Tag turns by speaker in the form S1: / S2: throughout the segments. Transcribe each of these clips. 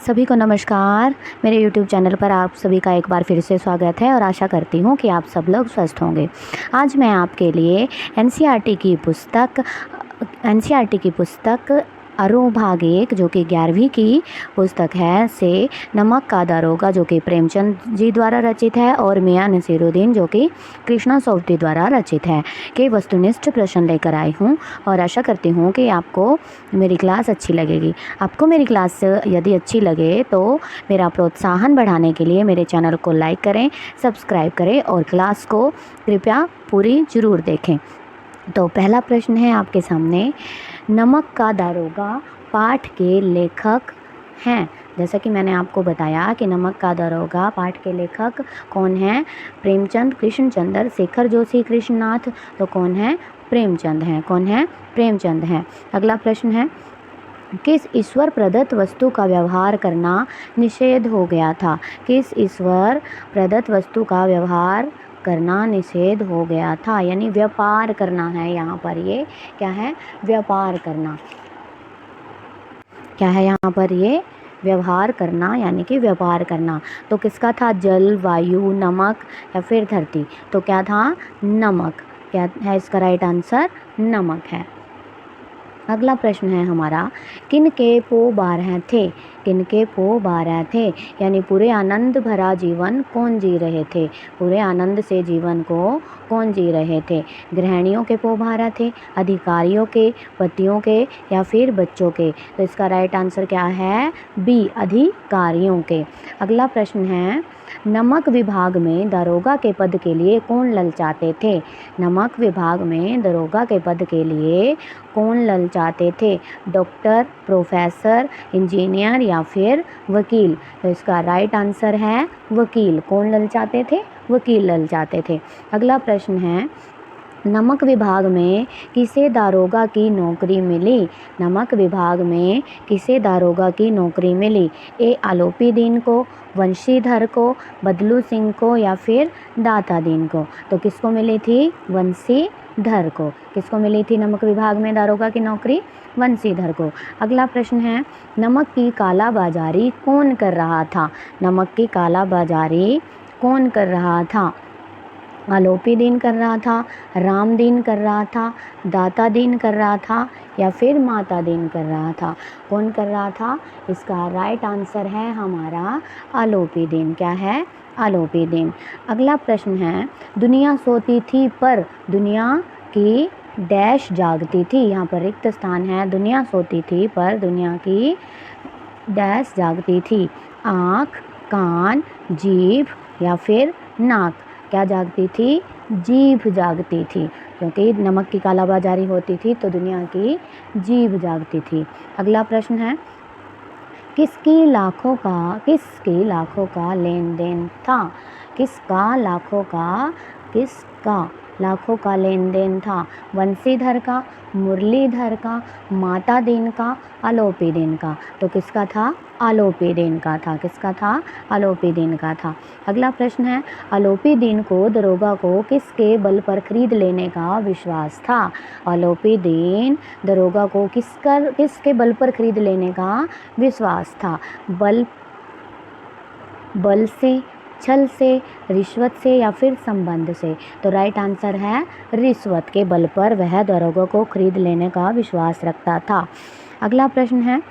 S1: सभी को नमस्कार। मेरे YouTube चैनल पर आप सभी का एक बार फिर से स्वागत है और आशा करती हूँ कि आप सब लोग स्वस्थ होंगे। आज मैं आपके लिए एनसीईआरटी की पुस्तक अरो भाग 1 जो कि 11वीं की पुस्तक है से नमक का दारोगा जो कि प्रेमचंद जी द्वारा रचित है और मियां नसीरुद्दीन जो कि कृष्णा सोवती द्वारा रचित है के वस्तुनिष्ठ प्रश्न लेकर आई हूँ और आशा करती हूँ कि आपको मेरी क्लास अच्छी लगेगी। आपको मेरी क्लास यदि अच्छी लगे तो मेरा प्रोत्साहन बढ़ाने के लिए मेरे चैनल को लाइक करें, सब्सक्राइब करें और क्लास को कृपया पूरी ज़रूर देखें। तो पहला प्रश्न है आपके सामने, नमक का दारोगा पाठ के लेखक हैं। जैसा कि मैंने आपको बताया कि नमक का दारोगा पाठ के लेखक कौन हैं? प्रेमचंद, कृष्णचंद्र, शेखर जोशी, कृष्णनाथ। तो कौन है? प्रेमचंद हैं। कौन है? प्रेमचंद हैं। अगला प्रश्न है, किस ईश्वर प्रदत्त वस्तु का व्यवहार करना निषेध हो गया था? किस ईश्वर प्रदत्त वस्तु का व्यवहार करना निषेध हो गया था? यानी व्यापार करना है यहाँ पर। ये क्या है? व्यापार करना। क्या है यहाँ पर? ये व्यवहार करना यानी कि व्यापार करना। तो किसका था? जल, वायु, नमक या फिर धरती? तो क्या था? नमक। क्या है इसका राइट आंसर? नमक है। अगला प्रश्न है हमारा, किन के पो 12 थे? किन के पो 12 थे? यानी पूरे आनंद भरा जीवन कौन जी रहे थे? पूरे आनंद से जीवन को कौन जी रहे थे? गृहिणियों के पो 12 थे, अधिकारियों के, पतियों के या फिर बच्चों के? तो इसका राइट आंसर क्या है? बी, अधिकारियों के। अगला प्रश्न है, नमक विभाग में दरोगा के पद के लिए कौन ललचाते थे? नमक विभाग में दरोगा के पद के लिए कौन ललचाते थे? डॉक्टर, प्रोफेसर, इंजीनियर या फिर वकील? तो इसका राइट आंसर है वकील। कौन ललचाते थे? वकील ललचाते थे। अगला प्रश्न है, नमक विभाग में किसे दारोगा की नौकरी मिली? नमक विभाग में किसे दारोगा की नौकरी मिली? ए, आलोपी दीन को, वंशीधर को, बदलू सिंह को या फिर दाता दीन को? तो किसको मिली थी? वंशीधर को। किसको मिली थी नमक विभाग में दारोगा की नौकरी? वंशीधर को। अगला प्रश्न है, नमक की कालाबाजारी कौन कर रहा था? नमक की कालाबाजारी कौन कर रहा था? आलोपी दीन कर रहा था, राम दीन कर रहा था, दाता दीन कर रहा था या फिर माता दीन कर रहा था? कौन कर रहा था? इसका राइट आंसर है हमारा आलोपी दीन। क्या है? आलोपी दीन। अगला प्रश्न है, दुनिया सोती थी पर दुनिया की डैश जागती थी? यहाँ पर रिक्त स्थान है। दुनिया सोती थी पर दुनिया की डैश जागती थी? आँख, कान, जीभ या फिर नाक? क्या जागती थी? जीभ जागती थी, क्योंकि नमक की कालाबाजारी होती थी तो दुनिया की जीभ जागती थी। अगला प्रश्न है, किसके लाखों का लेन देन था? किसका लाखों का लेन देन था? वंशीधर का, मुरलीधर का, माता दीन का, आलोपी दीन का? तो किसका था? आलोपी दीन का था। किसका था? आलोपी दीन का था। अगला प्रश्न है, आलोपी दीन को दरोगा को किसके बल पर खरीद लेने का विश्वास था? आलोपी दीन दरोगा को किसके बल पर खरीद लेने का विश्वास था? बल से, छल से, रिश्वत से या फिर संबंध से? तो राइट आंसर है रिश्वत के बल पर वह दरोगा को खरीद लेने का विश्वास रखता था। अगला प्रश्न है,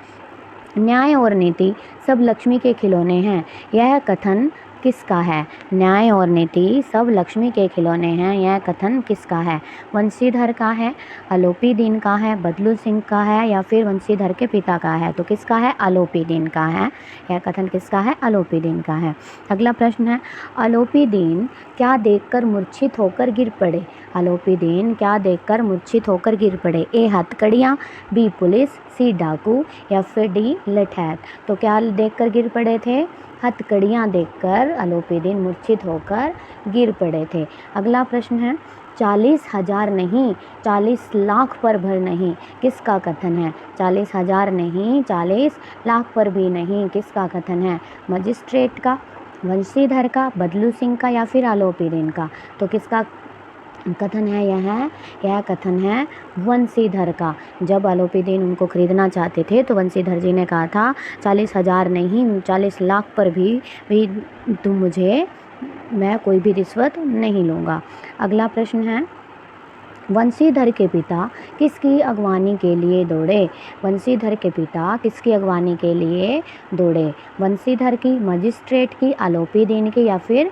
S1: न्याय और नीति सब लक्ष्मी के खिलौने हैं, यह कथन किसका है? न्याय और नीति सब लक्ष्मी के खिलौने हैं, यह कथन किसका है? वंशीधर का है, आलोपी दीन का है, बदलू सिंह का है या फिर वंशीधर के पिता का है? तो किसका है? आलोपी दीन का है। यह कथन किसका है? आलोपी दीन का है। अगला प्रश्न है, आलोपी दीन क्या देखकर मूर्छित होकर गिर पड़े? आलोपी दीन क्या देखकर मूर्छित होकर गिर पड़े? ए, हथकड़ियाँ, बी, पुलिस, सी, डाकू या फिर डी, लठैत? तो क्या देखकर गिर पड़े थे? हथकड़ियाँ देखकर आलोपी दीन मूर्छित होकर गिर पड़े थे। अगला प्रश्न है, 40,000 नहीं 40 लाख पर भर नहीं, किसका कथन है? 40,000 नहीं 40 लाख पर भी नहीं, किसका कथन है? मजिस्ट्रेट का, वंशीधर का, बदलू सिंह का या फिर आलोपी दीन का? तो किसका कथन है यह कथन है वंशीधर का। जब आलोपीदीन उनको खरीदना चाहते थे तो वंशीधर जी ने कहा था 40,000 नहीं 40 लाख पर भी तुम मुझे, मैं कोई भी रिश्वत नहीं लूँगा। अगला प्रश्न है वंशीधर के पिता किसकी अगवानी के लिए दौड़े? वंशीधर के पिता किसकी अगवानी के लिए दौड़े? वंशीधर की, मजिस्ट्रेट की, आलोपीदीन की या फिर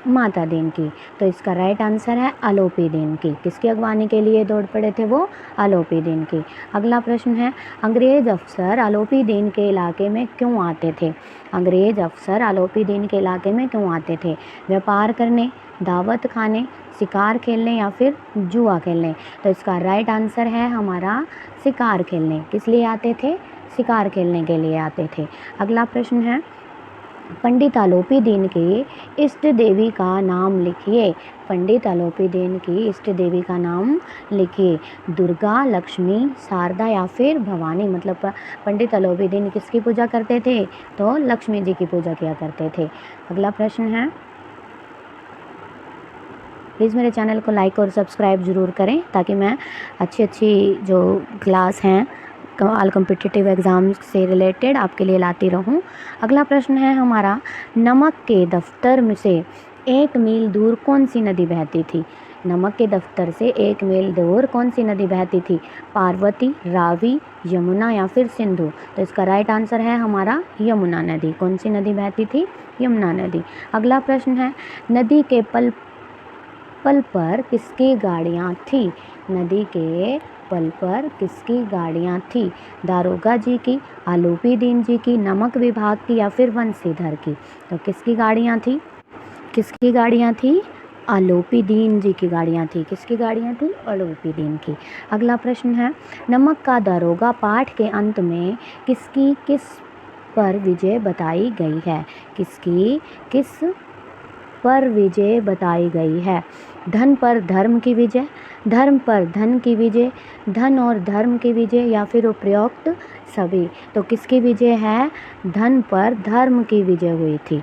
S1: माता दीन की? तो इसका राइट आंसर है आलोपीदीन की। किसकी अगवानी के लिए दौड़ पड़े थे वो? आलोपीदीन की। अगला प्रश्न है अंग्रेज अफसर आलोपीदीन के इलाके में क्यों आते थे? अंग्रेज अफसर आलोपीदीन के इलाके में क्यों आते थे? व्यापार करने, दावत खाने, शिकार खेलने या फिर जुआ खेलने? तो इसका राइट आंसर है हमारा शिकार खेलने। किस लिए आते थे? शिकार खेलने के लिए आते थे। अगला प्रश्न है पंडित आलोपीदीन की इष्ट देवी का नाम लिखिए। पंडित आलोपीदीन की इष्ट देवी का नाम लिखिए। दुर्गा, लक्ष्मी, शारदा या फिर भवानी? मतलब पंडित आलोपीदीन किसकी पूजा करते थे? तो लक्ष्मी जी की पूजा किया करते थे। अगला प्रश्न है प्लीज़ मेरे चैनल को लाइक और सब्सक्राइब ज़रूर करें ताकि मैं अच्छी जो क्लास हैं ऑल कॉम्पिटिटिव एग्ज़ाम से रिलेटेड आपके लिए लाती रहूं। अगला प्रश्न है हमारा नमक के दफ्तर में से 1 मील दूर कौन सी नदी बहती थी? नमक के दफ्तर से 1 मील दूर कौन सी नदी बहती थी? पार्वती, रावी, यमुना या फिर सिंधु? तो इसका राइट आंसर है हमारा यमुना नदी। कौन सी नदी बहती थी? यमुना नदी। अगला प्रश्न है नदी के पल पर किसकी गाड़ियाँ थी? नदी के पल पर किसकी गाड़ियाँ थी? दारोगा जी की, आलोपीदीन जी की, नमक विभाग की या फिर वंशीधर की? तो किसकी गाड़ियाँ थी? किसकी गाड़ियाँ थी? आलोपीदीन जी की गाड़ियाँ थी। किसकी गाड़ियाँ थी? आलोपीदीन की। अगला प्रश्न है नमक का दारोगा पाठ के अंत में किस पर विजय बताई गई है? किस पर विजय बताई गई है? धन पर धर्म की विजय, धर्म पर धन की विजय, धन और धर्म की विजय या फिर उपरोक्त सभी? तो किसकी विजय है? धन पर धर्म की विजय हुई थी।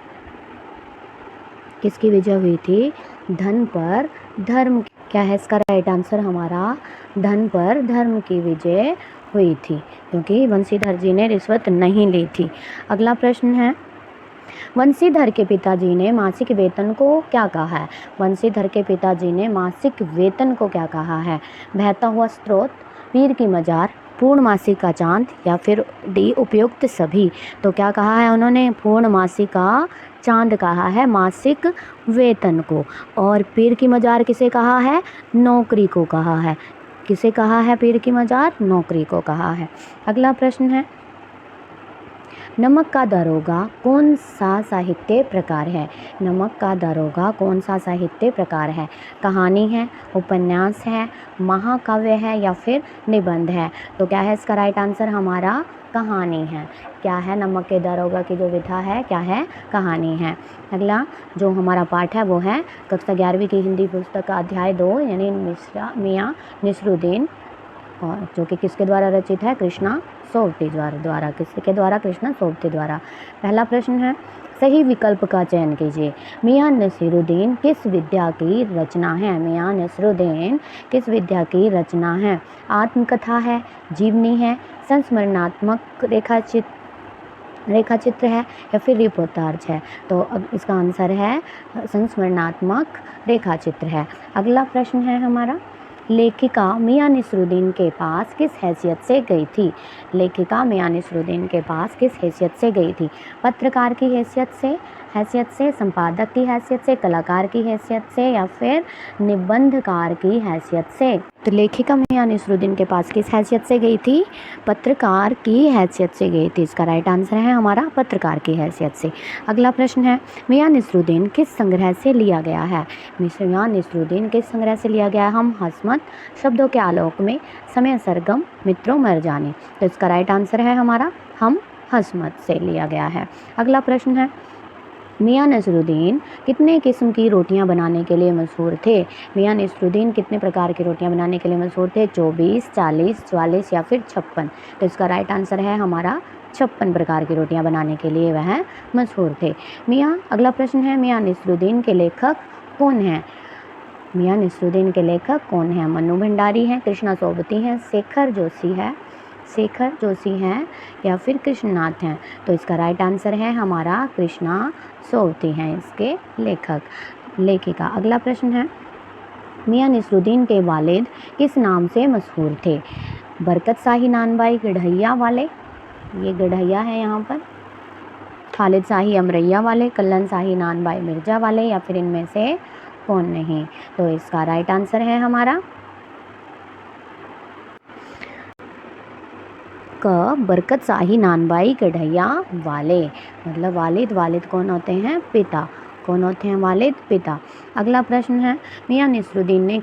S1: किसकी विजय हुई थी? धन पर धर्म। क्या है इसका राइट आंसर हमारा? धन पर धर्म की विजय हुई थी क्योंकि वंशीधर जी ने रिश्वत नहीं ली थी। अगला प्रश्न है वंशीधर के पिताजी ने मासिक वेतन को क्या कहा है? वंशीधर के पिताजी ने मासिक वेतन को क्या कहा है? बहता हुआ स्रोत, पीर की मजार, पूर्णमासी का चांद या फिर डी उपयुक्त सभी? तो क्या कहा है उन्होंने? पूर्णमासी का चांद कहा है मासिक वेतन को। और पीर की मजार किसे कहा है? नौकरी को कहा है। किसे कहा है पीर की मजार? नौकरी को कहा है। अगला प्रश्न है नमक का दारोगा कौन सा साहित्य प्रकार है? नमक का दारोगा कौन सा साहित्य प्रकार है? कहानी है, उपन्यास है, महाकाव्य है या फिर निबंध है? तो क्या है इसका राइट आंसर हमारा? कहानी है। क्या है? नमक के दारोगा की जो विधा है क्या है? कहानी है। अगला जो हमारा पाठ है वो है कक्षा 11वीं की हिंदी पुस्तक का अध्याय 2 यानी मियाँ नसरुद्दीन, और जो कि किसके द्वारा रचित है? कृष्णा सोबती द्वारा। किसके द्वारा? कृष्णा सोबती द्वारा। पहला प्रश्न है सही विकल्प का चयन कीजिए। मियाँ नसीरुद्दीन किस विद्या की रचना है? मियाँ नसीरुद्दीन किस विद्या की रचना है? आत्मकथा है, जीवनी है, संस्मरणात्मक रेखाचित्र है या फिर रिपोर्टाज है? तो अब इसका आंसर है संस्मरणात्मक रेखाचित्र है। अगला प्रश्न है हमारा लेखिका मियाँ नसरुद्दीन के पास किस हैसियत से गई थी? लेखिका मियाँ नसरुद्दीन के पास किस हैसियत से गई थी? पत्रकार की हैसियत से, संपादक की हैसियत से, कलाकार की हैसियत से या फिर निबंधकार की हैसियत से? तो लेखिका मियाँ नसरुद्दीन के पास किस हैसियत से गई थी? पत्रकार की हैसियत से गई थी। इसका राइट आंसर है हमारा पत्रकार की हैसियत से। अगला प्रश्न है मियाँ नसरुद्दीन किस संग्रह से लिया गया है? मियाँ नसरुद्दीन किस संग्रह से लिया गया? हम हसमत, शब्दों के आलोक में, समय सरगम, मित्रों मर जाने? तो इसका राइट आंसर है हमारा हम हसमत से लिया गया है। अगला प्रश्न है मियाँ नसरुद्दीन कितने किस्म की रोटियां बनाने के लिए मशहूर थे? मियाँ नसरुद्दीन कितने प्रकार की रोटियां बनाने के लिए मशहूर थे? 24, 40, 44 या फिर 56? तो इसका राइट आंसर है हमारा 56 प्रकार की रोटियां बनाने के लिए वह मशहूर थे। अगला प्रश्न है मियाँ नसरुद्दीन के लेखक कौन हैं? मियाँ नसरुद्दीन के लेखक कौन हैं? मन्नू भंडारी हैं, कृष्णा सोबती हैं, शेखर जोशी हैं या फिर कृष्णनाथ हैं? तो इसका राइट आंसर है हमारा कृष्णा सोबती हैं इसके लेखिका। अगला प्रश्न है, मियाँ नसरुद्दीन के वालिद किस नाम से मशहूर थे? बरकत शाही नानबाई गढ़ैया वाले, ये गढ़ैया है यहाँ पर, खालिद शाही अमरैया वाले, कल्लन शाही नानबाई मिर्जा वाले या फिर इनमें से कौन नहीं? तो इसका राइट आंसर है हमारा क, बरकत शाही नानबाई गढ़ैया वाले। मतलब वालिद कौन होते हैं? पिता। कौन होते हैं वालिद? पिता। अगला प्रश्न है, मियाँ नसरुद्दीन ने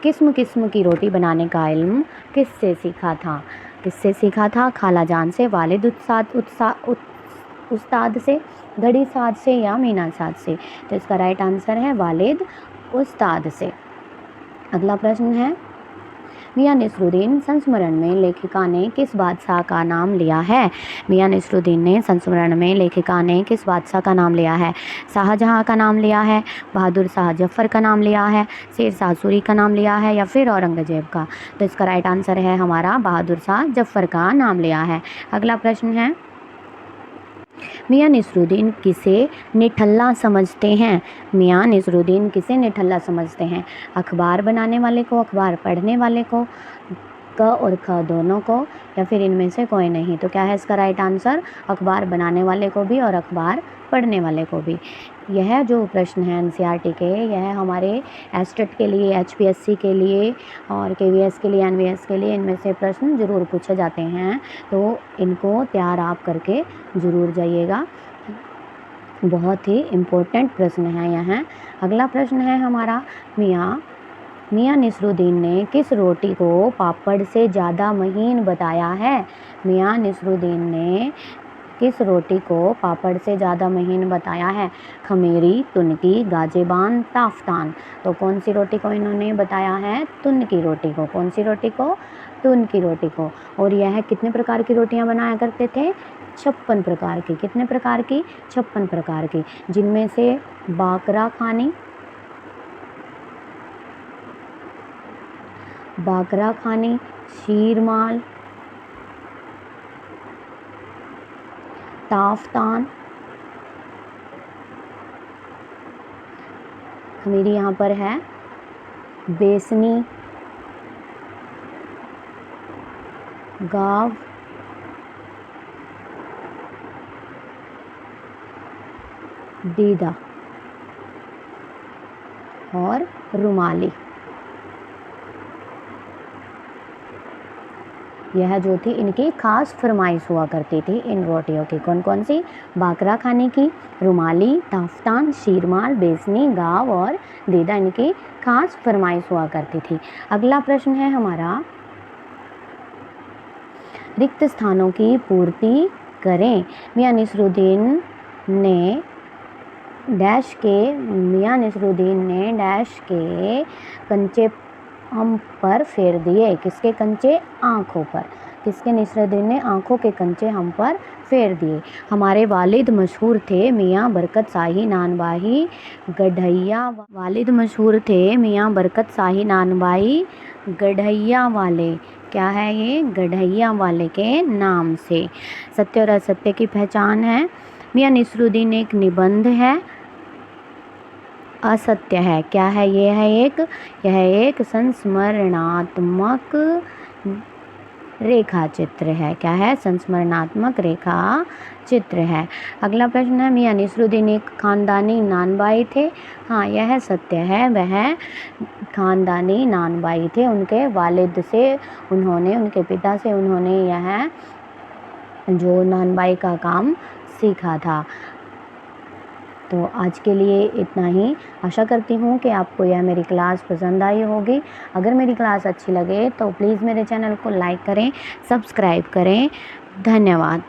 S1: किस्म की रोटी बनाने का इल्म किससे सीखा था? खाला जान से, वालिद उस्ताद से, घड़ी साद से या मीना साद से? तो इसका राइट आंसर है वालिद उस्ताद से। अगला प्रश्न है, मियाँ नसरुद्दीन संस्मरण में लेखिका ने किस बादशाह का नाम लिया है? मियाँ नसरुद्दीन ने संस्मरण में लेखिका ने किस बादशाह का नाम लिया है? शाहजहाँ का नाम लिया है, बहादुर शाह जफ़र का नाम लिया है, शेर शाह सूरी का नाम लिया है या फिर औरंगजेब का? तो इसका राइट आंसर है हमारा बहादुर शाह जफ़र का नाम लिया है। अगला प्रश्न है, मियाँ नसरुद्दीन किसे निठल्ला समझते हैं? मियाँ नसरुद्दीन किसे निठल्ला समझते हैं? अखबार बनाने वाले को, अखबार पढ़ने वाले को, क और ख दोनों को या फिर इनमें से कोई नहीं? तो क्या है इसका राइट आंसर? अखबार बनाने वाले को भी और अखबार पढ़ने वाले को भी। यह जो प्रश्न है एनसीईआरटी के, यह हमारे एस्टेट के लिए, एचपीएससी के लिए और केवीएस के लिए, एनवीएस के लिए इनमें से प्रश्न ज़रूर पूछे जाते हैं, तो इनको तैयार आप करके ज़रूर जाइएगा। बहुत ही इम्पोर्टेंट प्रश्न है यह। अगला प्रश्न है हमारा, मियाँ नसरुद्दीन ने किस रोटी को पापड़ से ज़्यादा महीन बताया है? मियाँ नसरुद्दीन ने किस रोटी को पापड़ से ज़्यादा महीन बताया है? खमीरी, तुनकी, गाजेबान, ताफ्तान? तो कौन सी रोटी को इन्होंने बताया है? तुन की रोटी को। कौन सी रोटी को? तुन की रोटी को। और यह कितने प्रकार की रोटियां बनाया करते थे? 56 प्रकार की। कितने प्रकार की? 56 प्रकार की, जिनमें से बाकरा खानी, शीरमाल, ताफ्तान, खमीरी यहाँ पर है, बेसनी, गाव, दीदा और रुमाली। यह जो थी इनकी खास फरमाइश हुआ करती थी इन रोटियों की। कौन कौन सी? बाकरा खाने की, रुमाली, ताफ्तान, शीरमाल, बेसनी, गाव और दीदा इनकी खास फरमाइश हुआ करती थी। अगला प्रश्न है हमारा, रिक्त स्थानों की पूर्ति करें। मियाँ नसरुद्दीन ने डैश के कंचे हम पर फेर दिए। किसके कंचे? आँखों पर। किसके? नसरुद्दीन ने आँखों के कंचे हम पर फेर दिए। हमारे वालिद मशहूर थे मियाँ बरकत शाही नानबाई गढ़ैया। वालिद मशहूर थे मियाँ बरकत शाही नानबाई गढ़ैया वाले। क्या है ये? गढ़ैया वाले के नाम से। सत्य और असत्य की पहचान है। मियाँ नसरुद्दीन एक निबंध है, असत्य है। क्या है? यह एक संस्मरणात्मक रेखा चित्र है। क्या है? संस्मरणात्मक रेखा चित्र है। अगला प्रश्न है, मियाँ नसरुद्दीन एक खानदानी नानबाई थे। हाँ, यह सत्य है, वह खानदानी नानबाई थे। उनके वालिद से उनके पिता से उन्होंने यह जो नानबाई का काम सीखा था। तो आज के लिए इतना ही। आशा करती हूँ कि आपको यह मेरी क्लास पसंद आई होगी। अगर मेरी क्लास अच्छी लगे तो प्लीज़ मेरे चैनल को लाइक करें, सब्सक्राइब करें। धन्यवाद।